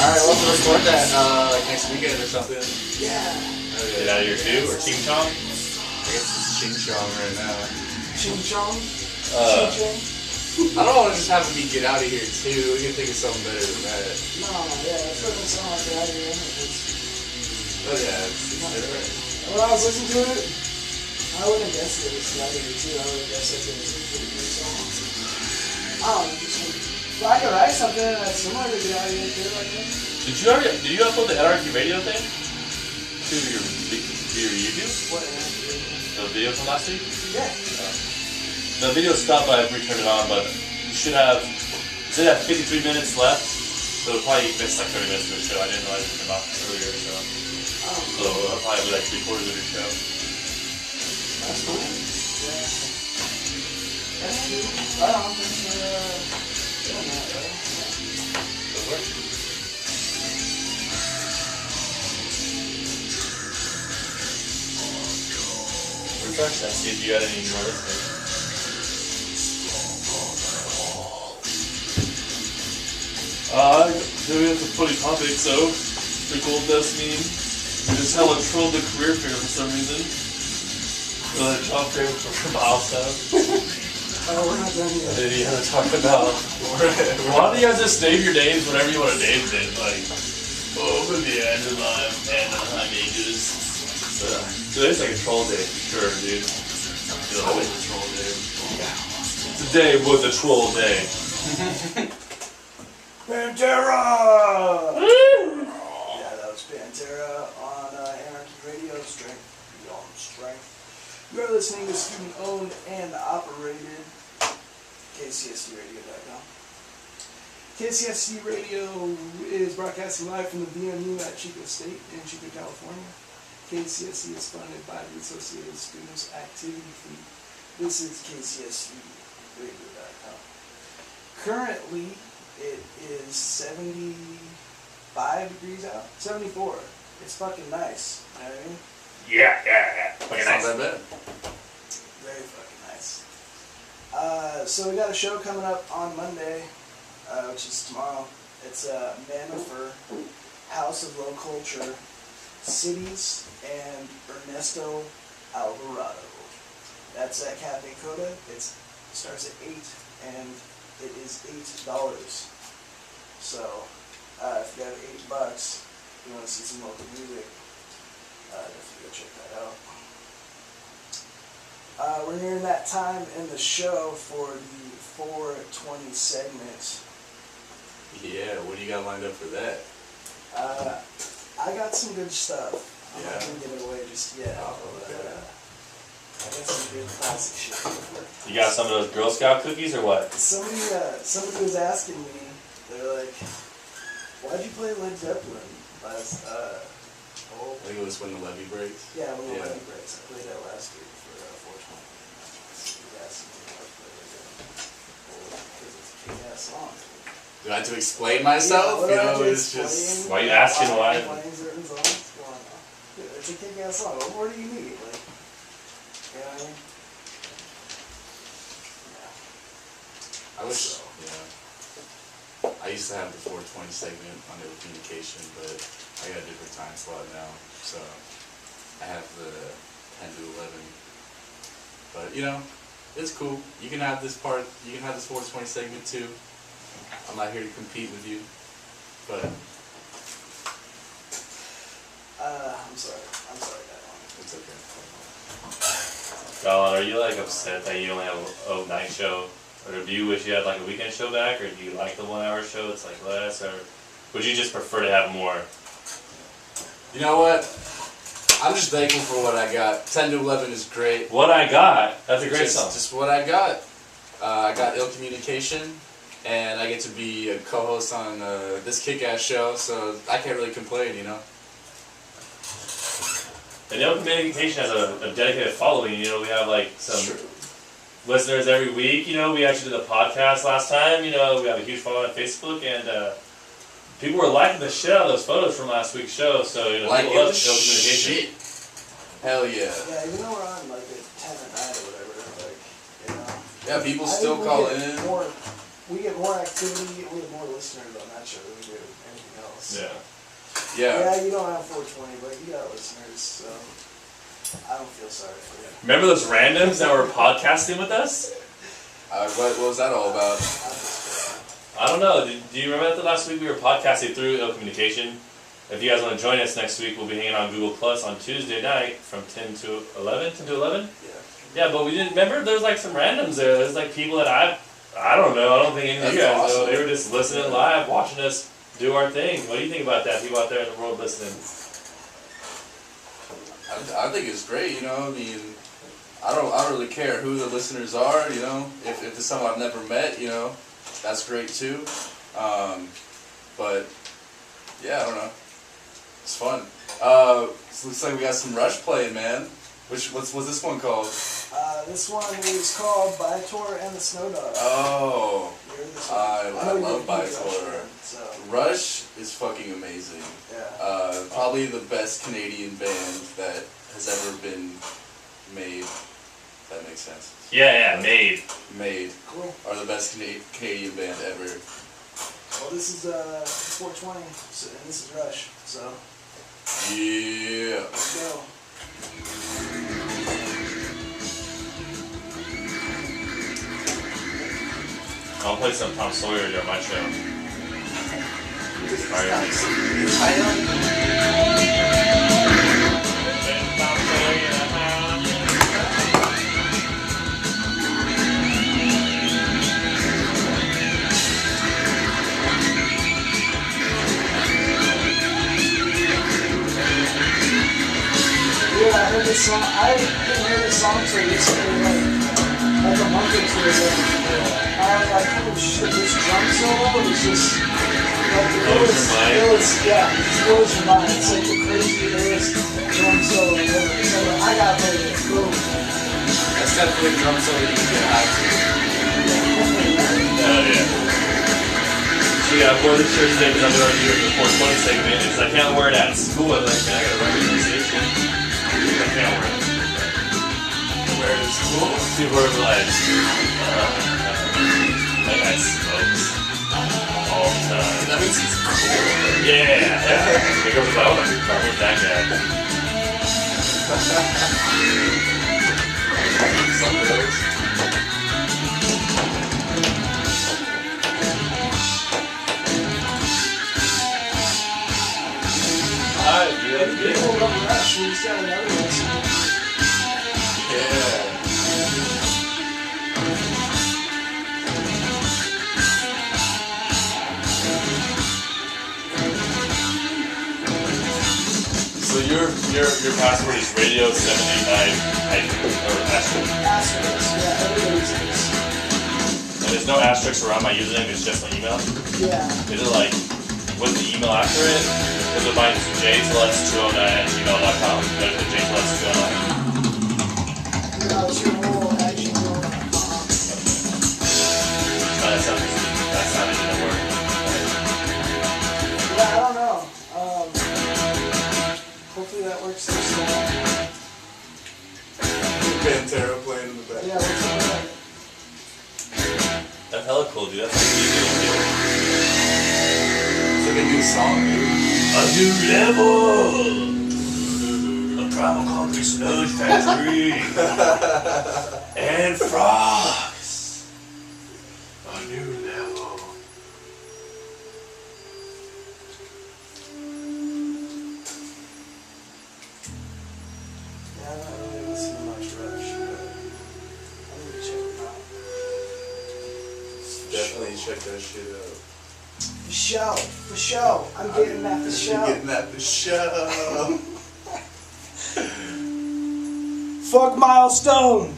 Alright, we'll have to record that like next weekend or something. Yeah. Get out of here too, or Ching Chong? I guess it's Ching Chong right now. Ching Chong? Ching Chong? I don't want to just have me get out of here too. We can think of something better than that. No, yeah, that's what I'm saying. Like, get out of here. Oh yeah, it's different. When I was listening to it, I wouldn't have guessed it was get out of here too. I would have guessed it was a pretty good song. I don't know, if I could write something that's similar to get out of here too, like that. Did you upload the Anarchy Radio thing to your YouTube? What Anarchy Radio? The video from last week? Yeah. The video stopped by if we turned it on, but you should have 53 minutes left, so it'll probably missed like 30 minutes of the show. I didn't realize it came out earlier, so it'll probably be like 3/4 of your show. That's cool. Yeah. That's cool. Right on. Thanks for doing that, right? Good work. Refresh that, see if you got any more listeners. So we have some funny topics, so the gold dust meme. We just hella trolled the career fair for some reason. The job fair for milestone. We're not done yet. And then you had to talk about why do you guys just name your names whatever you want to name it? Like, the Anaheim Ages. Today's like a troll day for sure, dude. It's always a troll day. Yeah. Today was a troll day. Pantera! Yeah, that was Pantera on Anarchy Radio, Strength Beyond Strength. You are listening to student-owned and operated KCSCradio.com. KCSC Radio is broadcasting live from the VMU at Chico State in Chico, California. KCSC is funded by the Associated Students Activity Fee. This is KCSCradio.com. Currently, it is 75 degrees out. 74. It's fucking nice. You know what I mean? Yeah. Fucking nice. Not that bad. Very fucking nice. So we got a show coming up on Monday, which is tomorrow. It's Manifer, House of Low Culture, Cities, and Ernesto Alvarado. That's at Cafe Coda. It starts at 8, and it is $8. So, if you have $8, if you want to see some local music, definitely go check that out. We're nearing that time in the show for the 420 segment. Yeah, what do you got lined up for that? I got some good stuff. I'm not Yeah. going to give it away just yet. I got some good classic shit. You got some of those Girl Scout cookies or what? Somebody was asking me, they're like, why'd you play Led Zeppelin last, I think it was when the levee breaks. yeah, when the levee breaks. I played that last week for 420. He asked me if I played Led Zeppelin. Because it's a kick-ass song. Do I have to explain myself? Yeah, It's just... Why are you asking why? Playing certain songs? Come on now. Dude, it's a kick-ass song. What more do you need? Like, you know what I mean? I wish so, yeah. I used to have the 420 segment on the communication, but I got a different time slot now, so I have the 10 to 11. But, you know, it's cool. You can have this 420 segment too. I'm not here to compete with you, but... I'm sorry, that one. It's okay. Colin, are you like upset that you only have a night show? Or do you wish you had like a weekend show back? Or do you like the 1 hour show? It's like less? Or would you just prefer to have more? You know what? I'm just thankful for what I got. 10 to 11 is great. What I got? That's a great song. Just what I got. I got Ill Communication, and I get to be a co-host on this kick-ass show, so I can't really complain, you know? And Ill Communication has a dedicated following. You know, we have like some listeners every week. You know, we actually did a podcast last time. You know, we have a huge following on Facebook, and people were liking the shit out of those photos from last week's show. So, you know, people love Ill Communication. Hell yeah. Yeah, even though we're on like at 10 at night or whatever, like, you know. Yeah, people still call in. we get more activity, we get more listeners on that show than we do anything else. Yeah. Yeah, you don't have 420, but you got listeners, so I don't feel sorry for you. Remember those randoms that were podcasting with us? What was that all about? I don't know. Do you remember that the last week we were podcasting through Ill Communication? If you guys want to join us next week, we'll be hanging on Google Plus on Tuesday night from 10 to 11. 10 to 11? Yeah. Yeah, but we didn't remember. There's like some randoms there. There's like people that I don't know. I don't think any of you That's guys know. awesome. They were just listening live, watching us do our thing. What do you think about that? People out there in the world listening. I think it's great. You know, I mean, I don't really care who the listeners are. You know, if it's someone I've never met, you know, that's great too. But yeah, I don't know. It's fun. So looks like we got some Rush playing, man. What's this one called? This one is called Bytor and the Snow Dog. Oh, I know love you're a Rush Bytor. fan, so. Rush is fucking amazing. Yeah. Probably the best Canadian band that has ever been made. If that makes sense. Yeah, made. Made. Cool. Are the best Canadian band ever. Well, this is 420, so, and this is Rush, so Yeah. let's go. I'll play some Tom Sawyer during my show. Yeah, I heard this song. I didn't hear this song until recently, like a month or two ago. I was like, holy shit, this drum solo is just like it blows your mind. It's like the craziest drum solo ever. So I got ready to boom. That's definitely a drum solo you can get out to. Oh yeah. So yeah, I wore this shirt today because I'm going to do it for the 420 segment. Because I can't wear it at school. I'm like, man, I got a regular station. I can't wear it. Where is cool? People are like, that guy smokes all the time. That means he's cool. Yeah. It goes like, oh, I'm that guy. Some of those. Alright, dude, that's good. People love Rush. We just got another one. Yeah. So your password is radio 789 or asterisk. Asterisk, yeah, everybody's is. And there's no asterisk around my username, it's just my email. Yeah. Is it like with the email after it? Because of mine's jtels209@gmail.com. There's a jtels209. No, it's your whole @gmail.com. That's not even a word. Yeah, I don't know. Hopefully that works this time. Pantera playing in the back. Yeah, what's up with that? That's hella cool, dude. That's like It's like a new song, dude. a new level. A primal concrete sludge factory. And frogs. A new level. Yeah, I'm not really listening to much Rush, but I'm gonna check them out. Definitely check that shit out. For show. I'm getting that for show. Getting that for show. Fuck Milestone.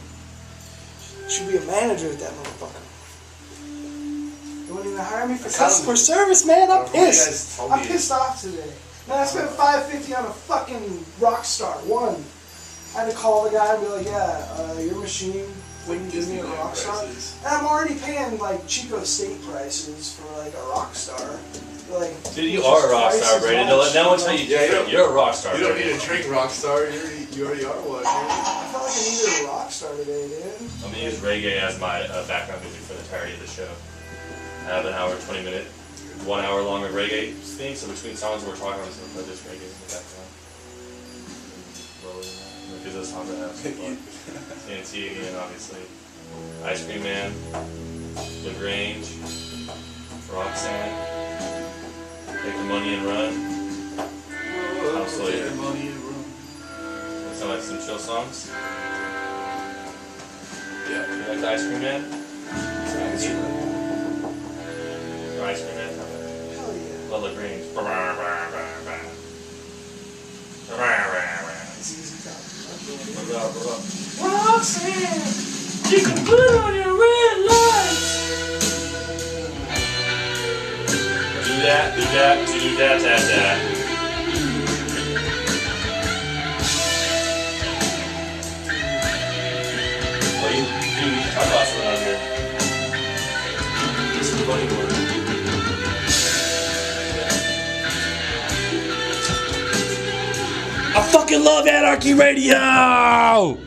Should be a manager at that motherfucker. They wouldn't even hire me for customer service, man. I'm pissed. I'm pissed off today. Man, I spent $5.50 on a fucking Rockstar one. I had to call the guy and be like, yeah, your machine wouldn't give me a Disneyland Rockstar. prices. And I'm already paying like Chico State prices for like a Rockstar. Like, Dude, you which are is a rock twice star, as Brandon. much, No one you tell know? you Yeah, different. You're a rock star. You don't need Brandon. to drink Rockstar. You already are one. I felt like I needed a Rockstar today, dude. I'm gonna use reggae as my background music for the entirety of the show. have an hour, 20-minute, 1 hour long reggae thing. So between songs we're talking, I'm just gonna play this reggae in the background. Because those songs I have. TNT again, obviously. Ice Cream Man, LaGrange, Roxanne, Take the Money and Run. I'll slow you. Sound like some chill songs? Yeah. You like the Ice Cream Man? Your Ice Cream Man? Hell yeah. Love LaGrange. It's easy talk. What up? Roxanne! You can put on your red lights! Do that. Well, you talk about something out here. It's the funny word. I fucking love Anarchy Radio!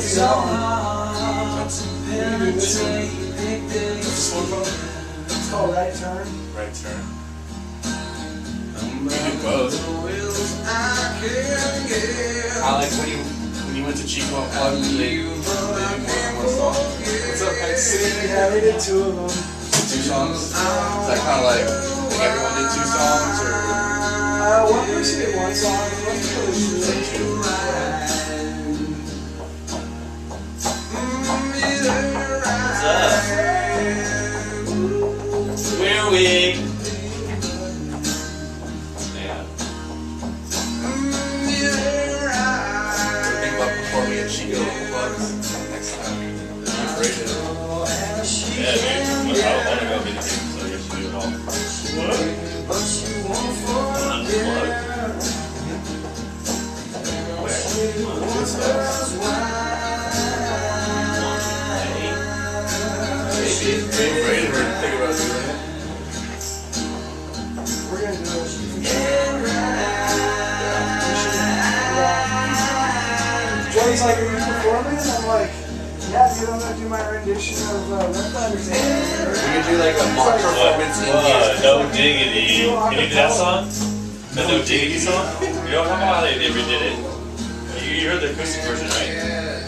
So hard to penetrate. It's called Right Turn. Right Turn. You do both. I like when you went to Chico Unplugged, they did more than one song. What's up, Hex? Yeah, they did two of them. Two songs? Is that kind of like everyone did two songs, or? One person did one song, the rest of it was two. What's up? We're weak. Yeah. Think about performing at Chico Unplugged next time. I'm afraid of it. Yeah, dude. I don't want to go visit him, so I guess you do it all. Unplugged. Good stuff. Maybe afraid of her to think about doing it. We're gonna do it. Joey's like, are you performing? I'm like, yeah, dude, I'm gonna do my rendition of Reptiles. We could do like a mock performance in here. No Diggity. Can you do that song? The No Diggity song? You know how they redid it? You heard the acoustic version, right?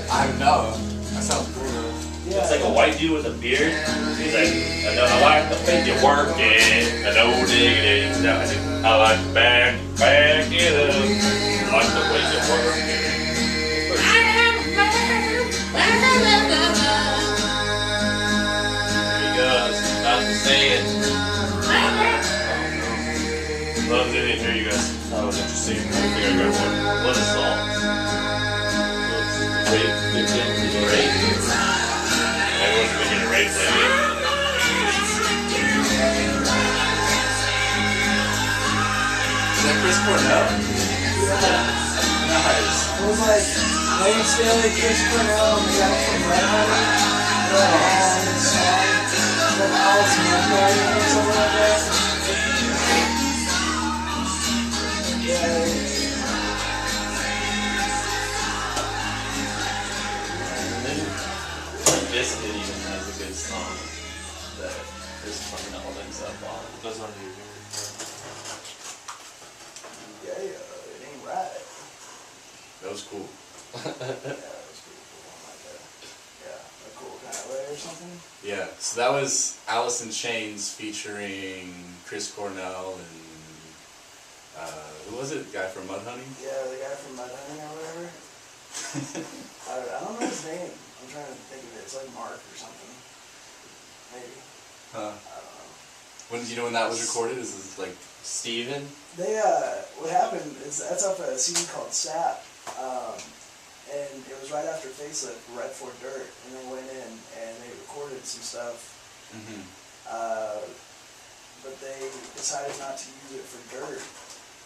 I don't know. That sounds cool though. It's like a white dude with a beard. He's like, I like the way you work it. No diggity. I like to back it up. watch the Wake Up Horror. There you go, I was about to say it. Well, I didn't hear you guys. That was interesting. I think I got one. What a song. Rape victim. Rape. Everyone's been getting raped lately. Is that Chris Cornell? Yeah. Nice. It was like Wayne Staley, Chris Cornell, and the guy from Red Honey. They're all on this song. Then Alice Montgomery or something like that. Yeah. Biscuit even has a good song that Chris Cornell ends up on. Goes on to Yeah, it ain't right. That was cool. Yeah, that was pretty cool. Like a, yeah, a cool kind of way or something. Yeah, so that was Alice in Chains featuring Chris Cornell and who was it? The guy from Mudhoney? Yeah, the guy from Mudhoney or whatever. I don't know his name. I'm trying to think of it. It's like Mark or something. Maybe. Huh. I don't know. When did you know when that was recorded? Is it like Steven? They, what happened is that's off a CD called Sap. And it was right after Facelift, right before Dirt. And they went in and they recorded some stuff. mm-hmm. But they decided not to use it for Dirt.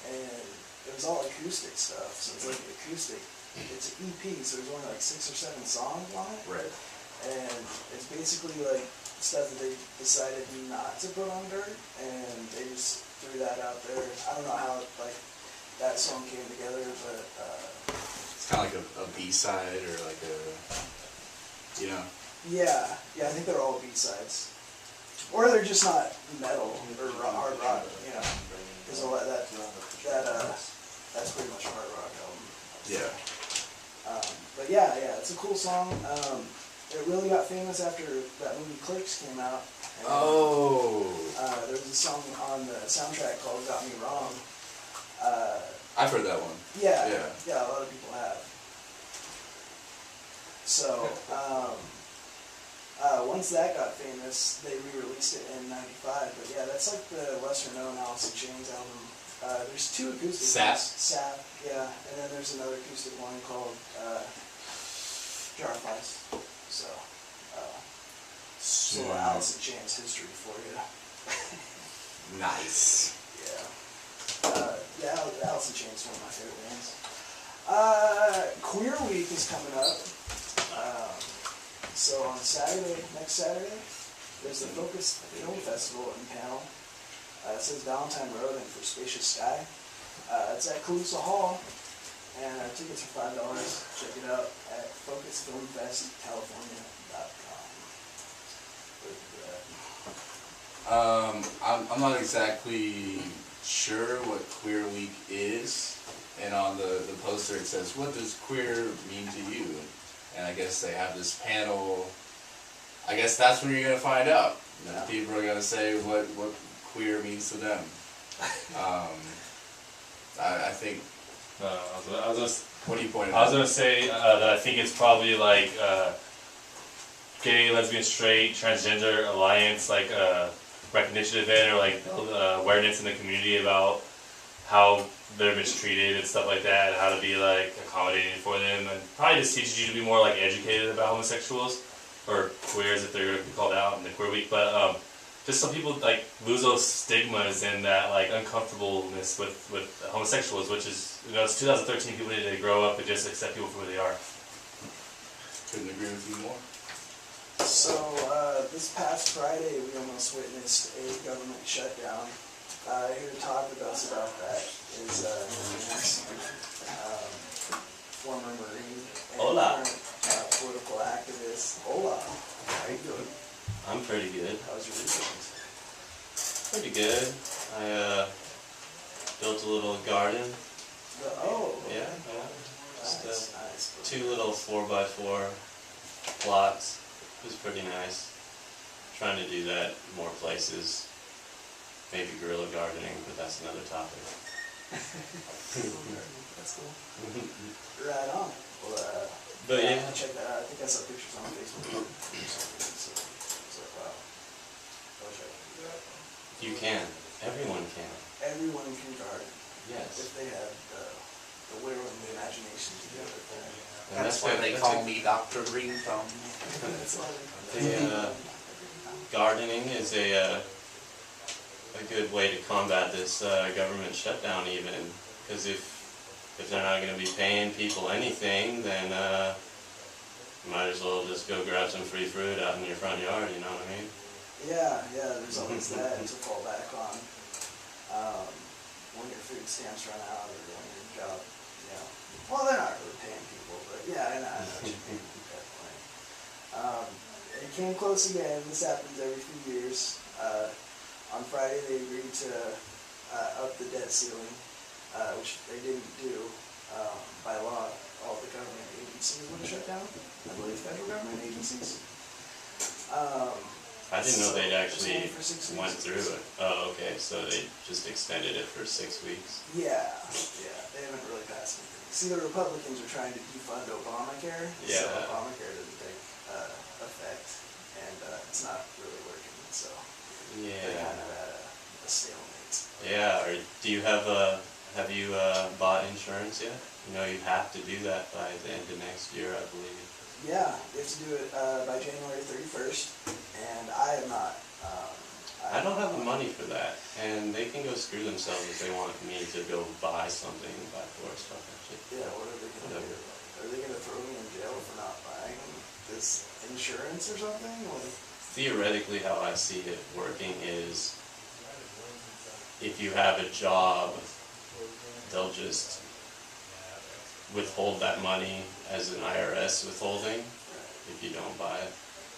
And it was all acoustic stuff. So it's like acoustic. It's an EP, so there's only like 6 or 7 songs on it. Right. And it's basically like stuff that they decided not to put on Dirt, and they just threw that out there. I don't know how like that song came together, but It's kind of like a B-side or like a, you know. yeah, I think they're all B-sides, or they're just not metal or hard rock, you know, because that's pretty much a hard rock album. Yeah. But yeah, it's a cool song. It really got famous after that movie Clerks came out. And, there was a song on the soundtrack called "Got Me Wrong." I've heard that one. Yeah, a lot of people have. So, once that got famous, they re-released it in '95. But yeah, that's like the lesser-known Alice in Chains album. There's 2 acoustic ones. Sap, yeah, and then there's another acoustic one called Jar of Ice. So, just a little Alice in Chains history for you. Nice. Yeah, Alice in Chains is one of my favorite bands. Queer Week is coming up. So on next Saturday, there's the Focus Film Festival and panel. It says Valentine Road and for Spacious Sky. It's at Calusa Hall, and tickets are $5. Check it out at focusfilmfest.com. I'm not exactly sure what Queer Week is, and on the poster it says, "What does queer mean to you?" And I guess they have this panel. I guess that's when you're gonna find out. Yeah. People are gonna say what queer means to them. I think. I was just. What do you point I was out? gonna say that I think it's probably like gay, lesbian, straight, transgender alliance, like recognition event or like awareness in the community about how they're mistreated and stuff like that, and how to be like accommodating for them, and probably just teaches you to be more like educated about homosexuals or queers if they're gonna be called out in the Queer Week. But just some people like lose those stigmas and that like uncomfortableness with homosexuals, which is, you know, it's 2013. People need to grow up and just accept people for who they are. Couldn't agree with you more. So this past Friday, we almost witnessed a government shutdown. Here to talk with us about that is former Marine and Hola. current political activist. Hola. How you doing? I'm pretty good. How's your weekend? Pretty good. I built a little garden. Okay. Yeah. Just Nice. 2 little 4x4 plots. It was pretty nice. Trying to do that more places. Maybe guerrilla gardening, but that's another topic. That's cool. Right on. Well, But yeah. check that out. I think I saw pictures on Facebook. So wow. I wish I could do that. You can. Everyone can. Everyone can garden Yes. if they have the will and the imagination to do it. And That's why they call me Dr. Green Thumb. That's why The gardening is a good way to combat this government shutdown even, because if they're not going to be paying people anything, then you might as well just go grab some free fruit out in your front yard, you know what I mean? Yeah, there's always that to fall back on. When your food stamps run out or when your job, well, they're not really paying people, but yeah, I know what you mean, definitely. It came close again. This happens every few years. On Friday, they agreed to up the debt ceiling, which they didn't do by law. All the government agencies would shut down. I believe federal government agencies. I didn't know they'd actually for 6 weeks. went through it. Oh, okay, so they just extended it for 6 weeks. Yeah, they haven't really passed anything. See, the Republicans are trying to defund Obamacare, Yeah. so Obamacare doesn't take effect, and it's not really working, so they're Yeah. kind of at a stalemate. Yeah, or do you have you bought insurance yet? You know you have to do that by the end of next year, I believe. Yeah, you have to do it by January 31st, and I have not. I don't have the money for that, and they can go screw themselves if they want me to go buy something, buy force stuff and shit. Yeah, what are they going to do? Are they going to throw me in jail for not buying this insurance or something? Theoretically, how I see it working is if you have a job, they'll just withhold that money as an IRS withholding if you don't buy it.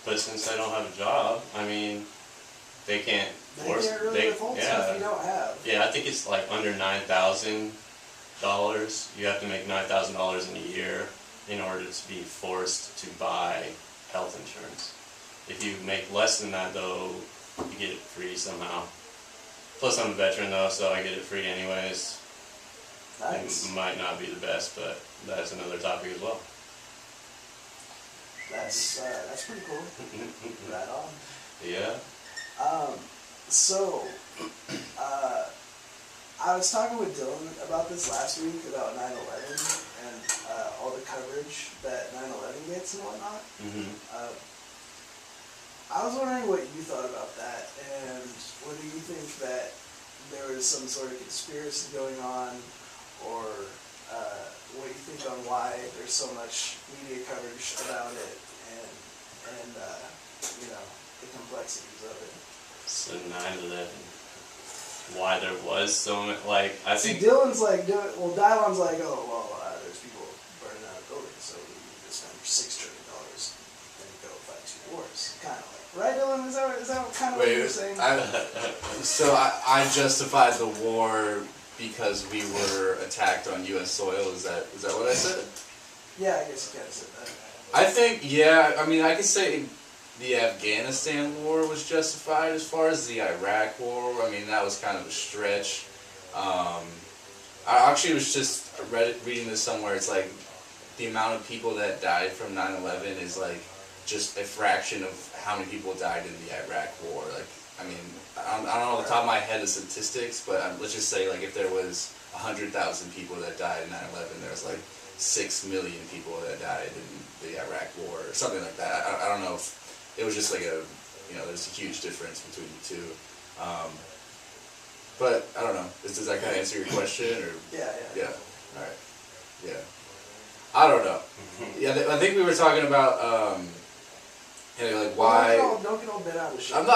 But since I don't have a job, I mean, they can't force. They can't really withhold stuff you don't have. Yeah, I think it's like under $9,000. You have to make $9,000 in a year in order to be forced to buy health insurance. If you make less than that, though, you get it free somehow. Plus, I'm a veteran though, so I get it free anyways. Nice. It might not be the best, but that's another topic as well. That's pretty cool. Right on. Yeah. So, I was talking with Dylan about this last week, about 9/11 and all the coverage that 9/11 gets and whatnot. Mm-hmm. I was wondering what you thought about that, and whether you think that there was some sort of conspiracy going on, or what you think on why there's so much media coverage about it, and the complexities of it. So 9/11. Why there was so much, I think. Dylan's like, Dylon's like, there's people burning out buildings, so we need to spend $6 trillion and go fight 2 wars. Kind of like, right, Dylan? Is that kind of what you're saying? So I justified the war because we were attacked on U.S. soil. Is that what I said? Yeah, I guess you kind of said that. I think, I mean, I could say the Afghanistan war was justified. As far as the Iraq war, I mean, that was kind of a stretch. I actually was just reading this somewhere. It's like the amount of people that died from 9/11 is like just a fraction of how many people died in the Iraq war. Like, I mean, I don't know off the top of my head the statistics, but let's just say like if there was 100,000 people that died in 9/11, there was like 6 million people that died in the Iraq war or something like that. I don't know if it was just like there's a huge difference between the two. But I don't know. Does that kind of answer your question? Or Yeah. Yeah. All right. Yeah. I don't know. Yeah, I think we were talking about like why. Don't get all bent out of shape. I'm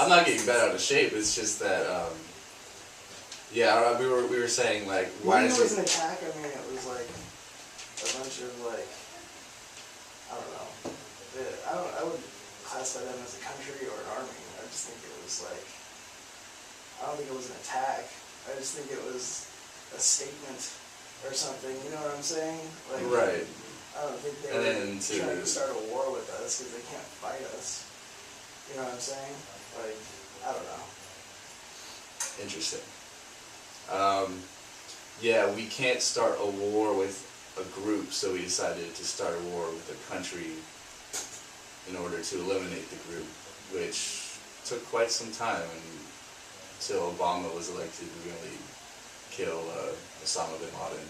not getting bent out of shape. It's just that we were saying like why When does it was an attack, I mean, it was like a bunch of like, I don't know. I wouldn't classify them as a country or an army. I just think it was like, I don't think it was an attack. I just think it was a statement or something. You know what I'm saying? Like, right. I don't think they were trying to start a war with us because they can't fight us. You know what I'm saying? Like, I don't know. Interesting. Yeah, we can't start a war with a group, so we decided to start a war with a country in order to eliminate the group, which took quite some time until Obama was elected to really kill Osama bin Laden.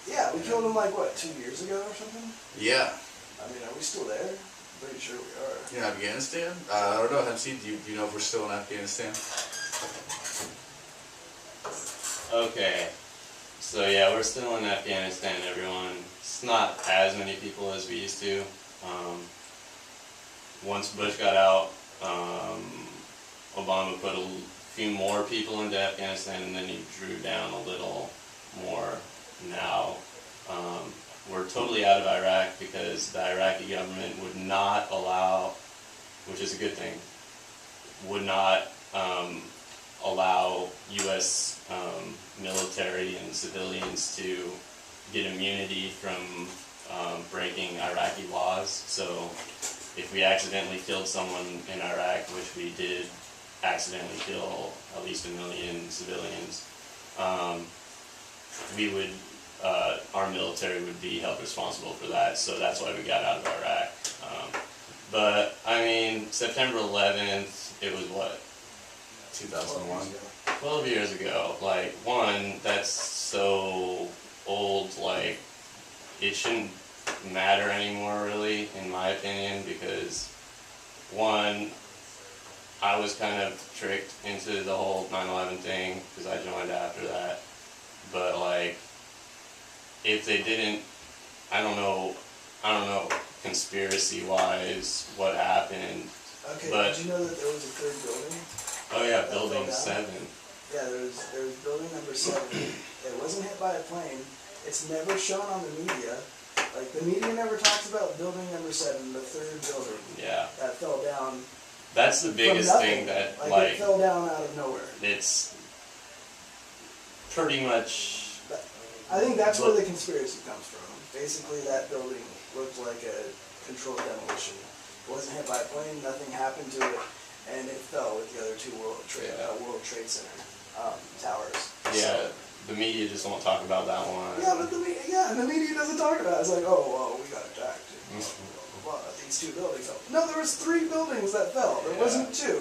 Yeah, we killed him like, what, 2 years ago or something? Yeah. I mean, are we still there? I'm pretty sure we are. In Afghanistan? I don't know, Hamsi, do you know if we're still in Afghanistan? Okay. So yeah, we're still in Afghanistan, everyone. It's not as many people as we used to. Once Bush got out, Obama put a few more people into Afghanistan, and then he drew down a little more now. We're totally out of Iraq because the Iraqi government would not allow, which is a good thing, would not allow U.S. Military and civilians to get immunity from breaking Iraqi laws. So if we accidentally killed someone in Iraq, which we did accidentally kill at least 1 million civilians, we would, our military would be held responsible for that. So that's why we got out of Iraq. But I mean, September 11th, it was what? 2001. 12 years ago. Like, one, that's so old, like, it shouldn't matter anymore, really, in my opinion, because, one, I was kind of tricked into the whole 9/11 thing, because I joined after that, but, like, if they didn't, I don't know, conspiracy-wise, what happened. Okay, But- did you know that there was a third building? Oh yeah, That Building fell down? 7. Yeah, there was building number 7. It wasn't hit by a plane. It's never shown on the media. Like, the media never talks about building number 7, the third building Yeah. that fell down That's the from biggest nothing. thing that, it fell down out of nowhere. it's pretty much, I think that's where the conspiracy comes from. Basically, that building looked like a controlled demolition. It wasn't hit by a plane, nothing happened to it, and it fell with the other two World Trade Center towers. yeah, the media just won't talk about that one. Yeah, but the media doesn't talk about it. It's like, oh, well, we got attacked. Well, these two buildings fell. No, there was 3 buildings that fell. There wasn't 2.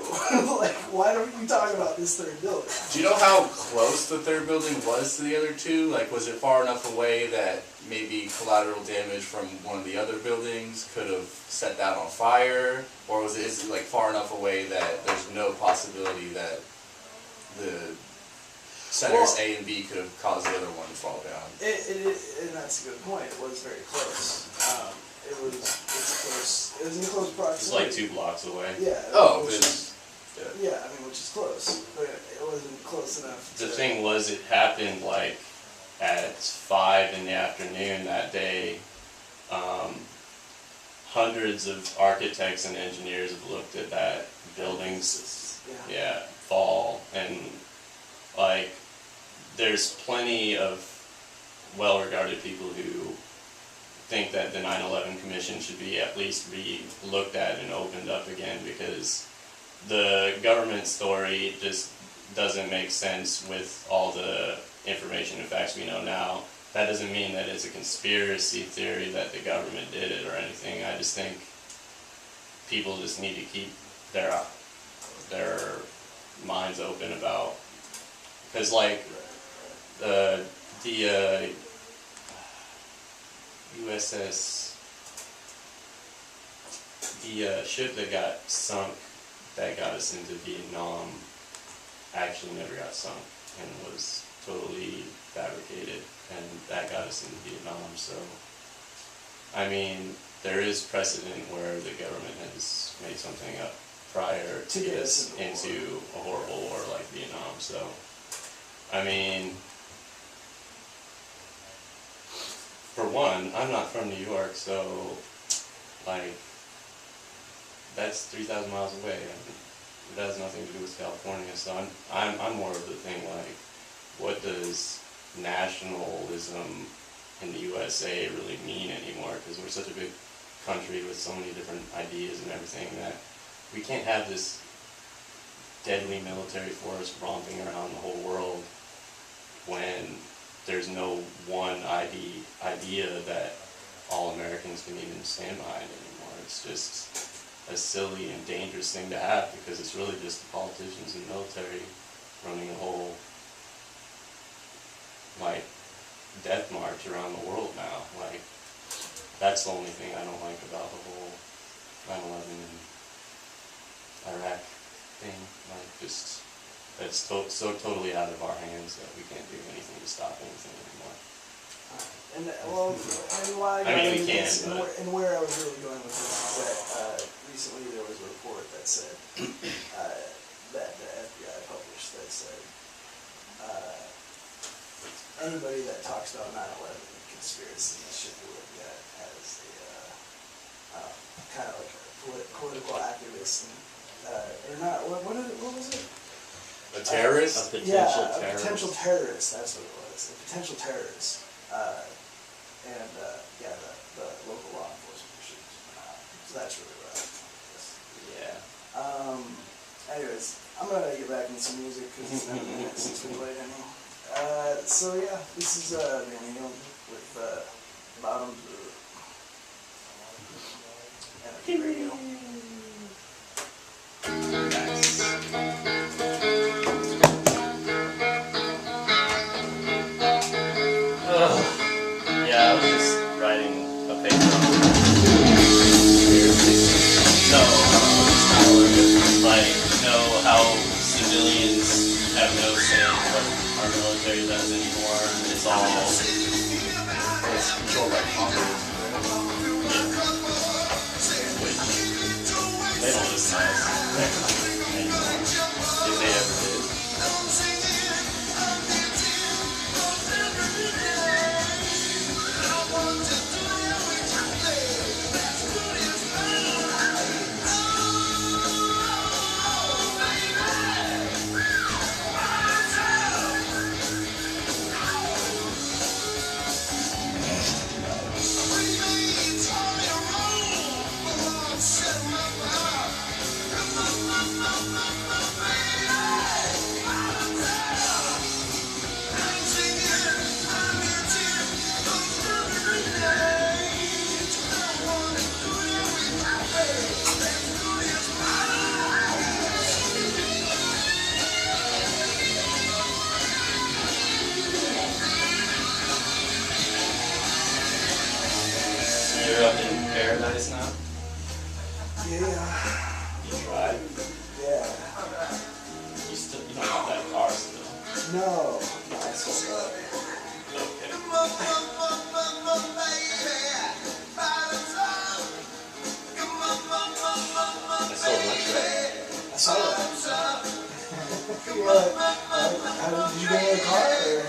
Like, why don't you talk about this third building? Do you know how close the third building was to the other two? Like, was it far enough away that maybe collateral damage from one of the other buildings could have set that on fire? Or is it like far enough away that there's no possibility that the centers A and B could have caused the other one to fall down? And that's a good point. It was very close. It's close. It was in close It's proximity. like 2 blocks away. Yeah. Oh, which then, is, yeah, I mean, which is close, but it wasn't close enough. The thing was, it happened like at 5 in the afternoon that day. Hundreds of architects and engineers have looked at that building's fall, and like there's plenty of well-regarded people who think that the 9/11 Commission should be at least re-looked at and opened up again, because the government story just doesn't make sense with all the information and facts we know now. That doesn't mean that it's a conspiracy theory that the government did it or anything. I just think people just need to keep their minds open about, because like the USS, the ship that got sunk, that got us into Vietnam, actually never got sunk and was totally fabricated, and that got us into Vietnam. So, I mean, there is precedent where the government has made something up prior to get this us into a horrible war like Vietnam. So, I mean, for one, I'm not from New York, so like that's 3,000 miles away, and it has nothing to do with California. So I'm more of the thing like, what does nationalism in the USA really mean anymore? Because we're such a big country with so many different ideas and everything that we can't have this deadly military force romping around the whole there's no one idea that all Americans can even stand behind anymore. It's just a silly and dangerous thing to have because it's really just the politicians and military running a whole like death march around the world now. Like that's the only thing I don't like about the whole 9/11 and Iraq thing. Like just that's so totally out of our hands that we can't do anything to stop anything anymore. And well, and why I mean, we into can, this, but and where I was really going with this is that recently there was a report that said that the FBI published that said anybody that talks about 9/11 conspiracy should be looked at as a kind of like a political activist, and, or not. What was it? A terrorist? a Yeah, potential a terrorist. potential terrorist. That's what it was. A potential terrorist. And yeah, the local law enforcement should. So that's really what I Yeah. anyways, I'm gonna get back into some music because it's been a minute since we played any. So yeah, this is Van Halen with Bottoms of Anarchy Radio. Yeah, I was just writing a paper on no, it's not like, how civilians have no say in what our military does anymore. It's all It's controlled by Congress. which they don't listen to us anymore, if they ever did. You're up in paradise now? Yeah, You tried? yeah. You don't have that car still. No, I sold that. Okay. I sold my truck. I saw that. What? Did you get a car or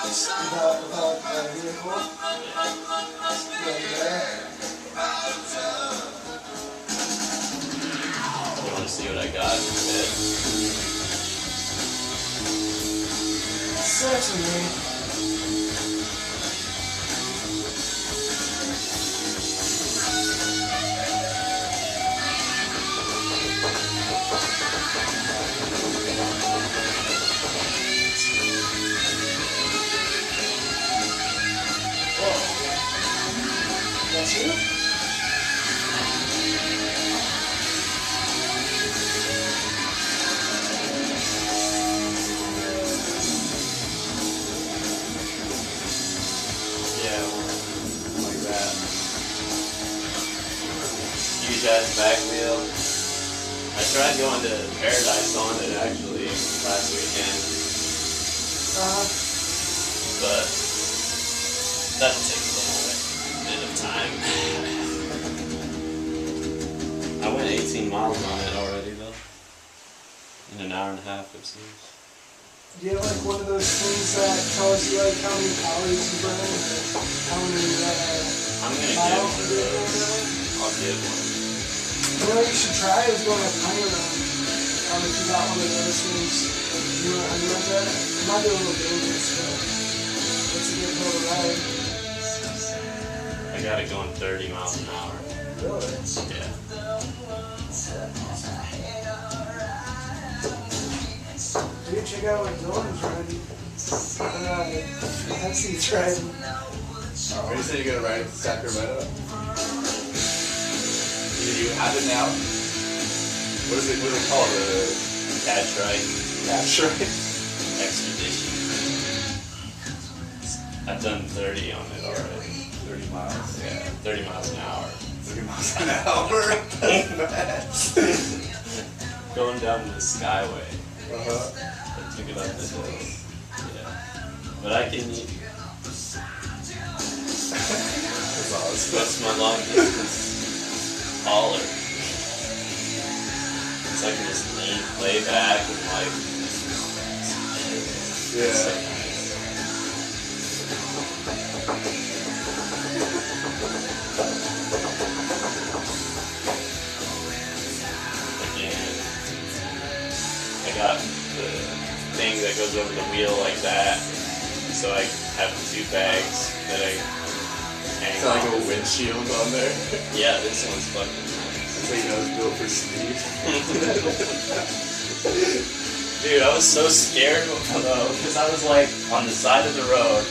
just without a vehicle? Yeah. You want to see what I got instead? Sex with me. Whoa. That's you? Yeah, like that. Huge ass back wheel. I tried going to Paradise on it actually last weekend, but that'll take a little bit of time. I went 18 miles on it already though. In an hour and a half it seems. Do you have like one of those things that tells you like how many calories you burn, or how many I'm gonna miles give you do or one of those. whatever? I'll give one. You know what you should try is going up Honey Run. If you got one of those things, you know how you run that? It might be a little dangerous, but it's a good hill to ride. I got it going 30 miles an hour. Really? Yeah. Dude, check out what Dylan's riding. Pepsi's riding. Are you saying you're gonna ride it to Sacramento? You have it now? What is it called? Catch right. Catch right? Expedition. I've done 30 on it already. 30 miles? Yeah, 30 miles an hour. 30 miles an hour? Going down the Skyway. Uh-huh. I took it up the hill. Yeah. But I can That's awesome. That's my long distance hauler. So I can just lay back and like. Yeah. So again, I got the thing that goes over the wheel like that, so I have 2 bags that I hang It's like on. a windshield on there. Yeah, this one's fucking nice. So you know it's built for speed. Dude, I was so scared though, because I was like on the side of the road,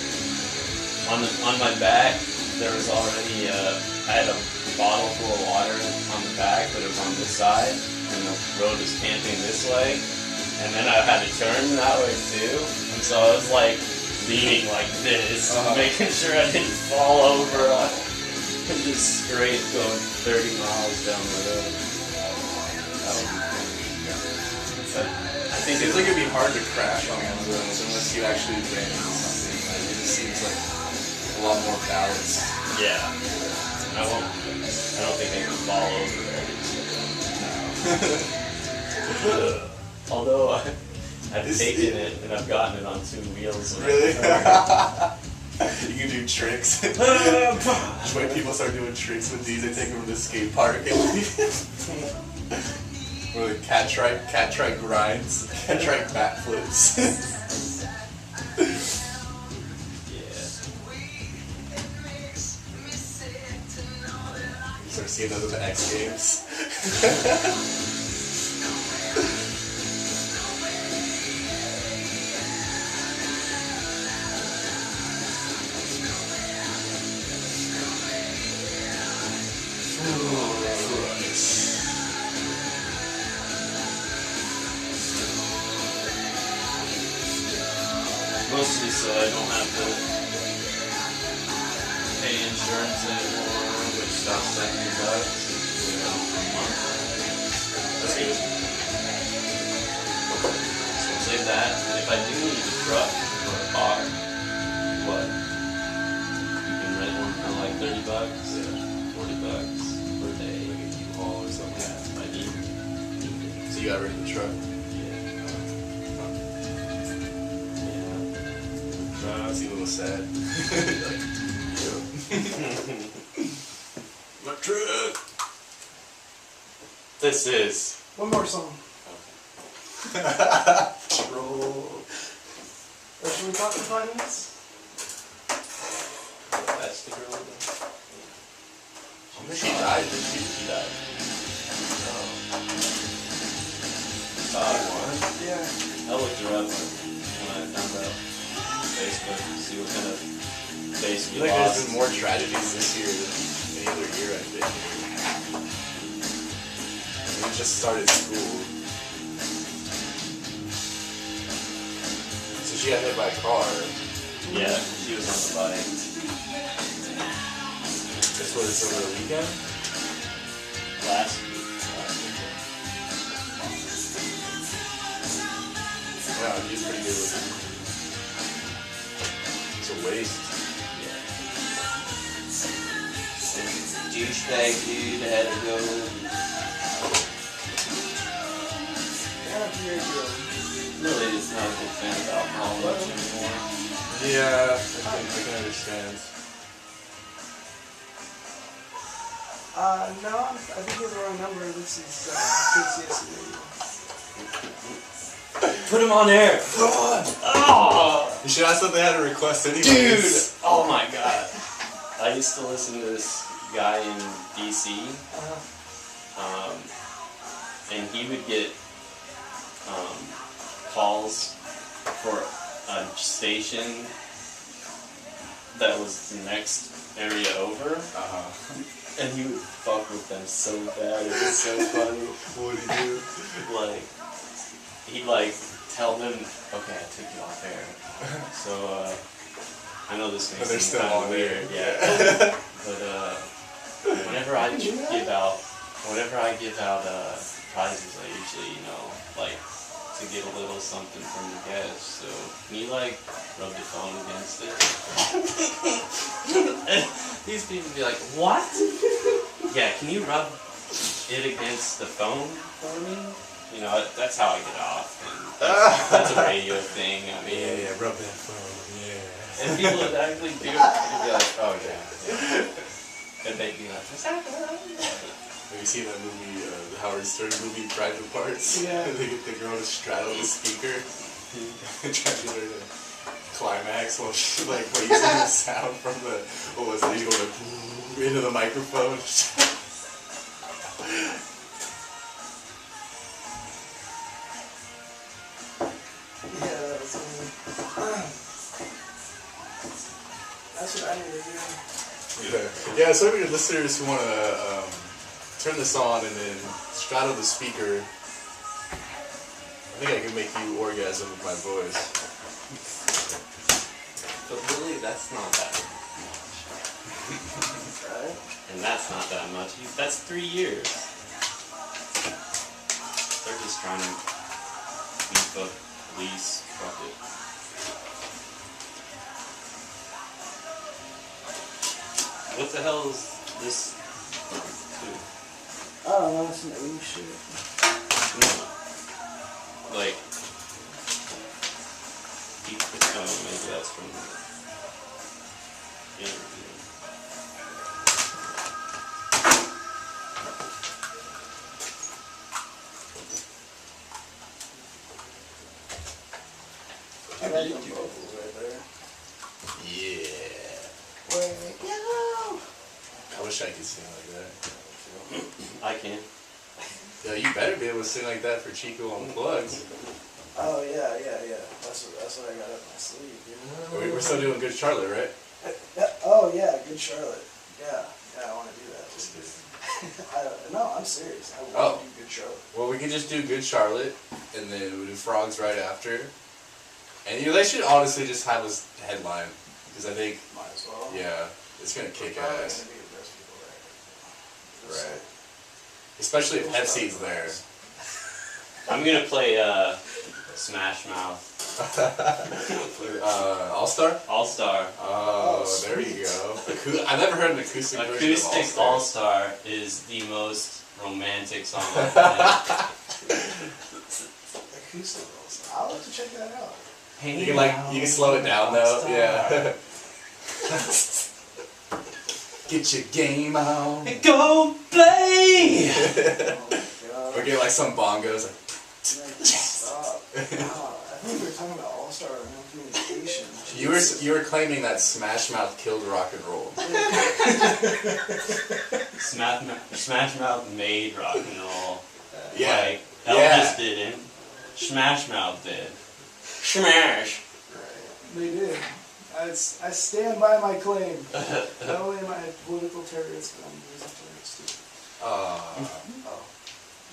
on my back, there was already, I had a bottle full of water on the back, but it was on this side, and the road was canting this way, and then I had to turn that way too, and so I was like leaning like this, making sure I didn't fall over, and just straight going 30 miles down the road. That would be fun. I think It seems like it'd be hard to crash on one of those unless you actually ran into something. Like, it just seems like a lot more balance. yeah. I don't think I can fall over there. Although I've taken it and I've gotten it on 2 wheels. Really? You can do tricks. When people start doing tricks with these, they take them to the skate park and or the catch right grinds, catch right backflips. Yeah. You start seeing those at the X Games. Mostly so I don't have to pay insurance anymore, which costs $70 a month. That's good. So I'll save that. And if I do need a truck or a car, what? You can rent one for like $30, $40 per day. Like a U-Haul or something. Yeah, if I need it. So you got rid of the truck? Seem a little sad. Like, my truck. This is One more song. Troll. Or should we talk for 5 minutes? that's the girl. She died, did she? She died. Yeah. I looked her up when I found out. Facebook, see what kind of face we I feel like there's lost. been more tragedies this year than any other year I've been here. We just started school. So she got hit by a car. Yeah, she was on the bike. This was over the weekend? Last weekend. Wow, he's pretty good looking. It's a waste. Yeah. Douchebag dude had to go. Anarchy Radio. Really just not a big fan of alcohol much anymore. Yeah, I can understand. No, I think you have the wrong number. This is KCS Radio. Put him on air! Come on! Oh! You should ask what they had a request anyways. Dude! Oh my god. I used to listen to this guy in DC, and he would get calls for a station that was the next area over, and he would fuck with them so bad. It was so funny. What did he do? Like, he'd like tell them, okay, I took you off air. So, I know this But may they're seem still kind on of there. weird, yeah. But, whenever I give out prizes, I usually, like, to get a little something from the guests. So, can you, like, rub the phone against it? And these people be like, what? Yeah, can you rub it against the phone for me? You know, that's how I get off. And that's a radio thing. I mean, Yeah, rub that phone. Yeah. and people would actually do it. They'd be like, oh yeah. And they'd be like, what's happening? Have you seen that movie, the Howard Stern movie, Private Parts? Yeah. They get the girl to straddle the speaker and try to get her to climax while she, like, using the sound from the, what was it, you go like, into the microphone. Yeah, that's what I need to do. Yeah, so if your listeners who want to turn this on and then straddle the speaker, I think I can make you orgasm with my voice. But really, that's not that Right? And that's not that much. That's 3 years. They're just trying to beef up police. Fuck it. What the hell is this? I don't know, some 80s shit. No. Like, maybe that's from the interview. I like them vocals right there. Yeah. Wait, yo! I wish I could sing like that. I can. Yeah, you better be able to sing like that for Chico Unplugged. Oh yeah. That's what I got up my sleeve, dude. We're still doing Good Charlotte, right? Oh yeah, Good Charlotte. Yeah, I want to do that. Just kidding. No, I'm serious. I want Oh. to do Good Charlotte. Well, we could just do Good Charlotte, and then we'll do Frogs right after. And they should honestly just have us headline, because I think, Might as well. yeah, it's gonna kick Probably ass. gonna be the best people there. Right. Especially if Pepsi's there. I'm gonna play Smash Mouth. All-Star? All Star. Oh, Oh, there you go. I never heard an acoustic version of Acoustic All-Star. All Star is the most romantic song on the planet. Acoustic rolls. I'll have to check that out. You can slow it down though, yeah. Get your game on. Go play! Oh my god. Or get like some bongos. Stop. I think we were talking about All-Star Communication. You were claiming that Smash Mouth killed rock and roll. Smash Mouth made rock and roll. Yeah. Like, Elvis didn't. Smash Mouth did. Smash! They did. I stand by my claim. Not only am I a political terrorist, but I'm a music terrorist too. Oh,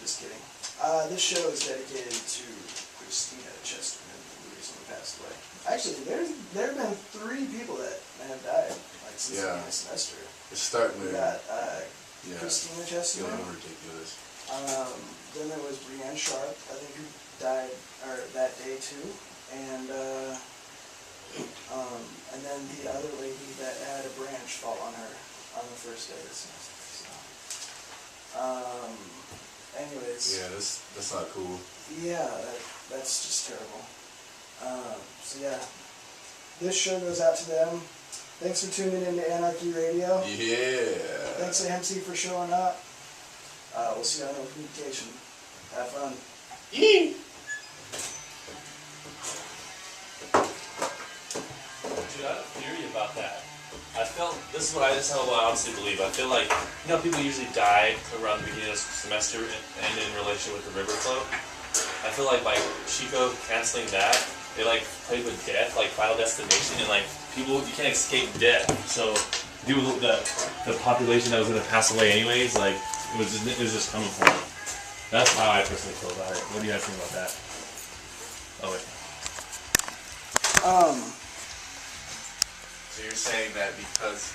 just kidding. This show is dedicated to Christina Chesterman, who recently passed away. Actually, there have been 3 people that have died, like, since the beginning of the semester. It's starting We to got yeah, Christina feel Chesterman. ridiculous. Then there was Brienne Sharp, I think, who died that day too. And then the other lady that had a branch fall on her on the first day of the semester. So, anyways. Yeah, that's not cool. Yeah, that's just terrible. So yeah, this show goes out to them. Thanks for tuning in to Anarchy Radio. Yeah. Thanks to MC for showing up. We'll see you on No Communication. Have fun. Yee! Dude, I have a theory about that. This is what I honestly believe. I feel like, people usually die around the beginning of the semester and in relation with the river float. I feel like by Chico canceling that It like played with death, like Final Destination, and like people, you can't escape death. So people, the population that was gonna pass away anyways, like it was just coming for them. That's how I personally feel about it. What do you guys think about that? Oh wait. So you're saying that because